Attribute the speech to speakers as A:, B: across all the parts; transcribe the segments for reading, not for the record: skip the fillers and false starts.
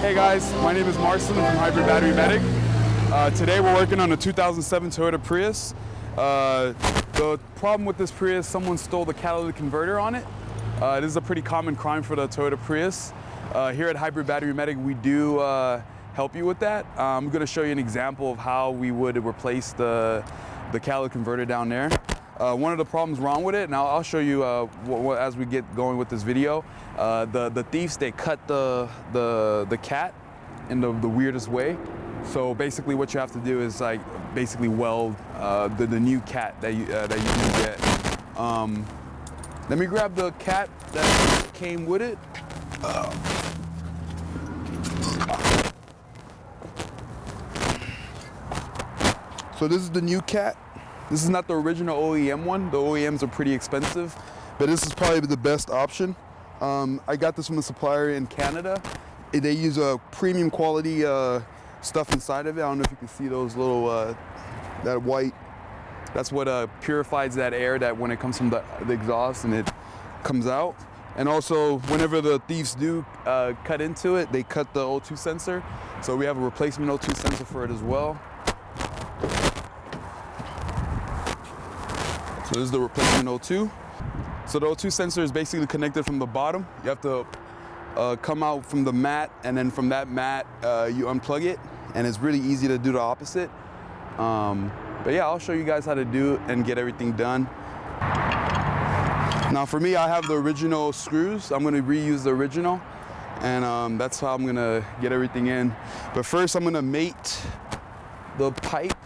A: Hey guys, my name is Marcin from Hybrid Battery Medic. Today we're working on a 2007 Toyota Prius. The problem with this Prius, someone stole the catalytic converter on it. This is a pretty common crime for the Toyota Prius. Here at Hybrid Battery Medic, we do help you with that. I'm going to show you an example of how we would replace the catalytic converter down there. One of the problems wrong with it, and I'll show you as we get going with this video. The thieves, they cut the cat in the weirdest way. So basically what you have to do is like basically weld the new cat that you can get. Let me grab the cat that came with it. So this is the new cat. This is not the original OEM one. The OEMs are pretty expensive, but this is probably the best option. I got this from a supplier in Canada. They use a premium quality stuff inside of it. I don't know if you can see those little, that white. That's what purifies that air that when it comes from the exhaust and it comes out. And also, whenever the thieves do cut into it, they cut the O2 sensor. So we have a replacement O2 sensor for it as well. So this is the replacement O2. So the O2 sensor is basically connected from the bottom. You have to come out from the mat, and then from that mat, you unplug it, and it's really easy to do the opposite. But yeah, I'll show you guys how to do it and get everything done. Now for me, I have the original screws. I'm gonna reuse the original, and that's how I'm gonna get everything in. But first, I'm gonna mate the pipe.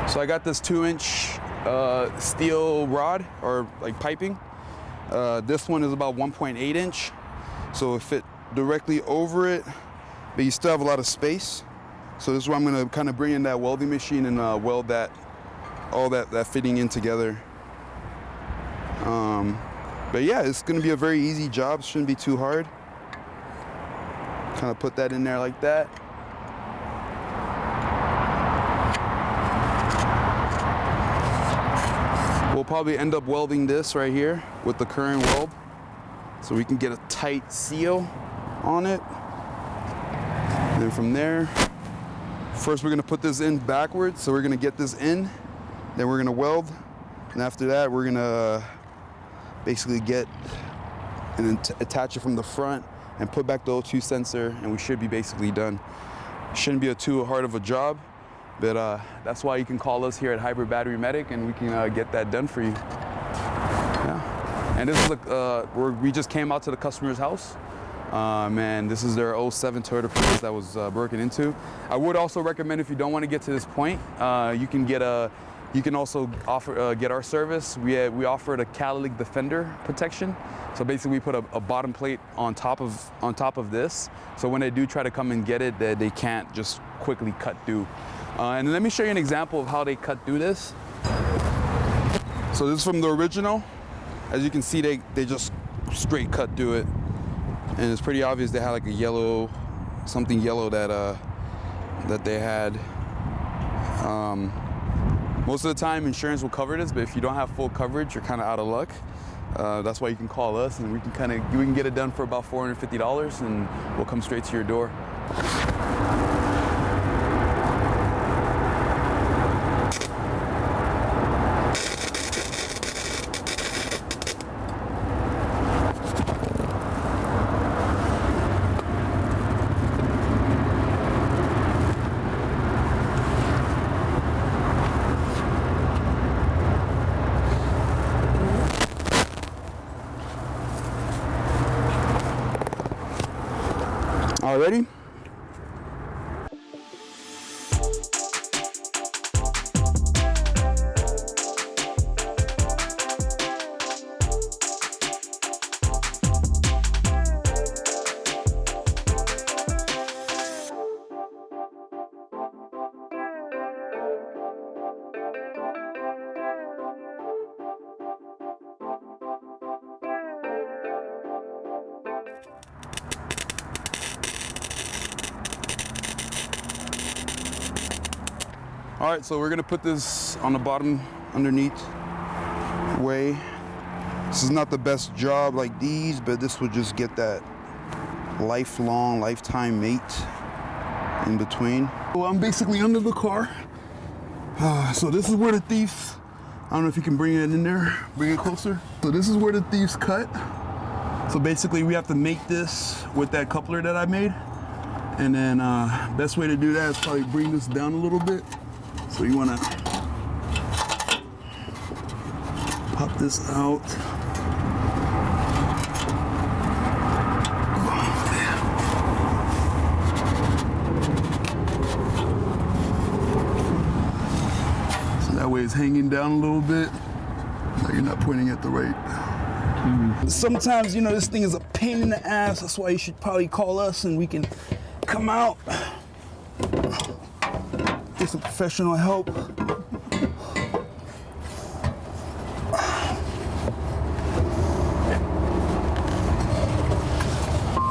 A: So I got this 2-inch steel rod, or like piping. This one is about 1.8 inch, so it fit directly over it, but you still have a lot of space. So this is where I'm gonna kind of bring in that welding machine and weld all that fitting in together. But yeah, it's gonna be a very easy job. Shouldn't be too hard. Kind of put that in there like that. We'll probably end up welding this right here with the current weld so we can get a tight seal on it. And then from there, first we're gonna put this in backwards. So we're gonna get this in, then we're gonna weld. And after that, we're gonna basically get and then attach it from the front and put back the O2 sensor, and we should be basically done. Shouldn't be too hard of a job. But that's why you can call us here at Hybrid Battery Medic, and we can get that done for you. Yeah. And this is we just came out to the customer's house, and this is their 07 Toyota Prius that was broken into. I would also recommend, if you don't want to get to this point, you can also get our service. We offer the Catalytic Defender protection. So basically, we put a bottom plate on top of this, so when they do try to come and get it, they can't just quickly cut through. And let me show you an example of how they cut through this. So this is from the original. As you can see, they just straight cut through it, and it's pretty obvious they had like a something yellow that they had. Most of the time, insurance will cover this, but if you don't have full coverage, you're kind of out of luck. That's why you can call us, and we can get it done for about $450, and we'll come straight to your door. All ready? All right, so we're gonna put this on the bottom underneath way. This is not the best job like these, but this would just get that lifetime mate in between. Well, I'm basically under the car. So this is where the thieves, I don't know if you can bring it in there, bring it closer. So this is where the thieves cut. So basically we have to make this with that coupler that I made. And then best way to do that is probably bring this down a little bit. So you wanna pop this out. So that way it's hanging down a little bit. Now you're not pointing at the right. Sometimes, you know, this thing is a pain in the ass. That's why you should probably call us and we can come out, get some professional help.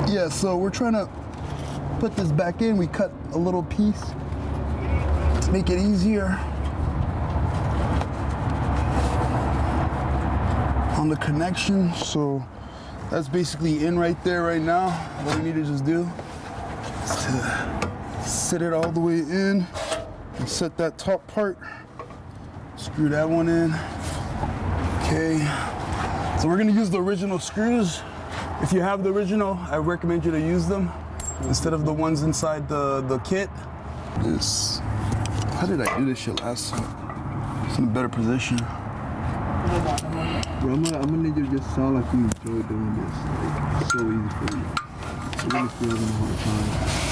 A: Yeah, so we're trying to put this back in. We cut a little piece to make it easier on the connection. So that's basically in right there right now. What we need to just do is to set it all the way in and set that top part. Screw that one in. Okay. So we're gonna use the original screws. If you have the original, I recommend you to use them instead of the ones inside the kit. How did I do this shit last time? It's in a better position.
B: Bro, I'm gonna need you to just sound like you enjoy doing this. Like, it's so easy for you. So really feel having a hard time.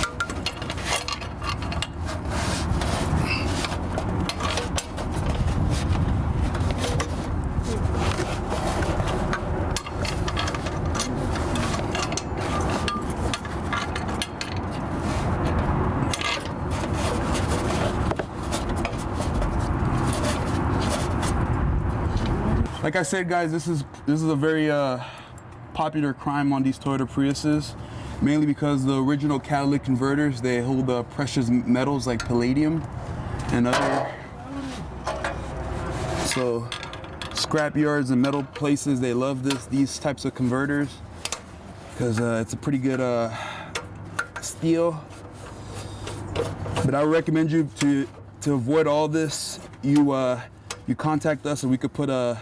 A: Like I said, guys, this is a very popular crime on these Toyota Priuses, mainly because the original catalytic converters, they hold precious metals like palladium and other. So scrap yards and metal places, they love these types of converters because it's a pretty good steel. But I would recommend you to avoid all this. You contact us and we could put a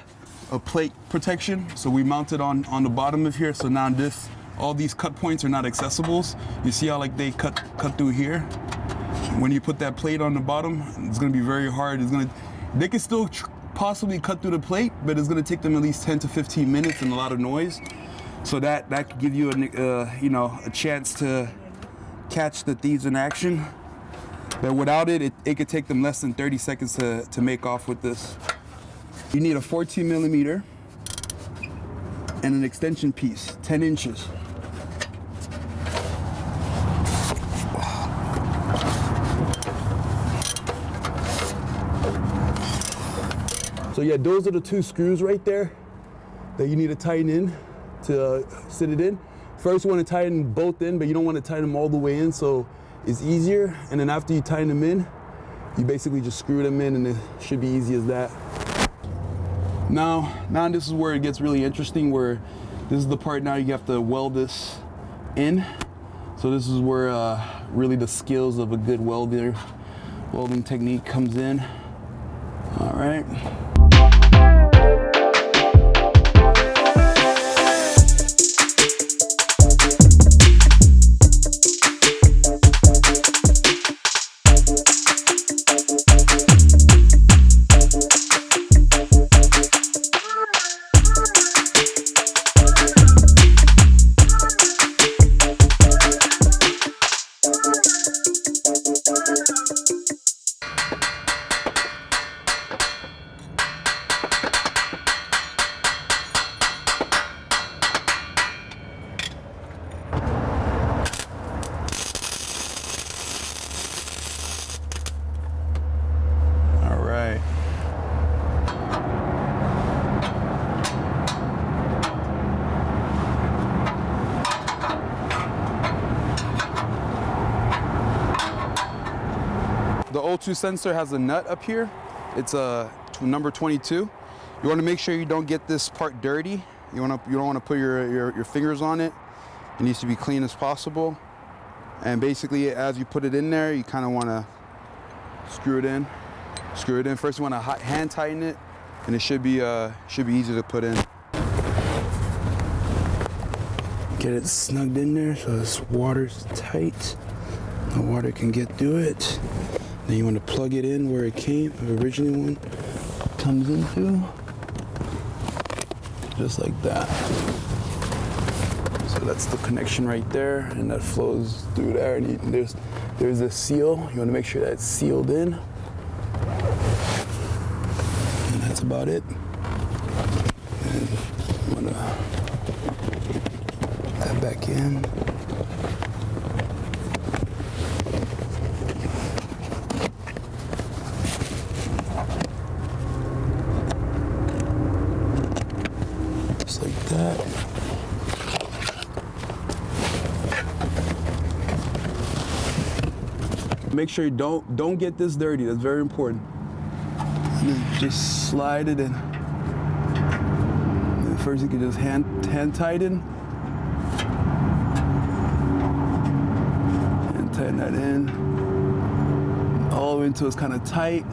A: plate protection. So we mount it on the bottom of here. So now all these cut points are not accessibles. You see how like they cut through here? When you put that plate on the bottom, it's gonna be very hard. They can still possibly cut through the plate, but it's gonna take them at least 10 to 15 minutes and a lot of noise. So that could give you a chance to catch the thieves in action. But without it could take them less than 30 seconds to make off with this. You need a 14 millimeter and an extension piece, 10 inches. So yeah, those are the two screws right there that you need to tighten in to sit it in. First you want to tighten both in, but you don't want to tighten them all the way in so it's easier. And then after you tighten them in, you basically just screw them in and it should be easy as that. Now this is where it gets really interesting, where this is the part now you have to weld this in. So this is where really the skills of a good welding technique comes in. All right. The O2 sensor has a nut up here. It's a number 22. You want to make sure you don't get this part dirty You don't want to put your fingers on it. It needs to be clean as possible. And basically, as you put it in there, you kind of want to screw it in. Screw it in. First, you want to hand tighten it, and it should be easy to put in. Get it snugged in there so this water's tight. No water can get through it. Then you want to plug it in where it came, the original one comes into, just like that. So that's the connection right there, and that flows through there. And there's a seal. You want to make sure that it's sealed in, and that's about it. And you want to put that back in. Just like that. Make sure you don't get this dirty. That's very important. Just slide it in. And first, you can just hand tighten. And tighten that in. All the way until it's kind of tight,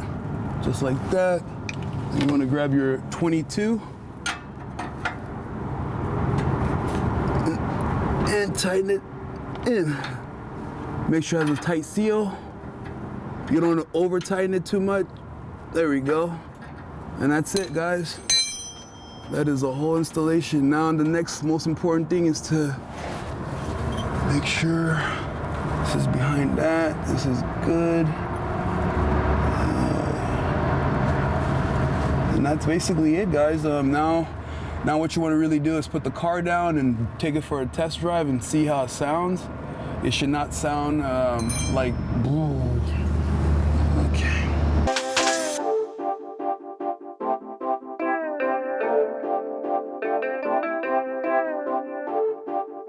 A: just like that. And you want to grab your 22 and tighten it in. Make sure it has a tight seal. You don't want to over tighten it too much. There we go. And that's it, guys. That is the whole installation. Now the next most important thing is to make sure this is behind that. This is good. And that's basically it, guys. Now what you want to really do is put the car down and take it for a test drive and see how it sounds. It should not sound like, okay.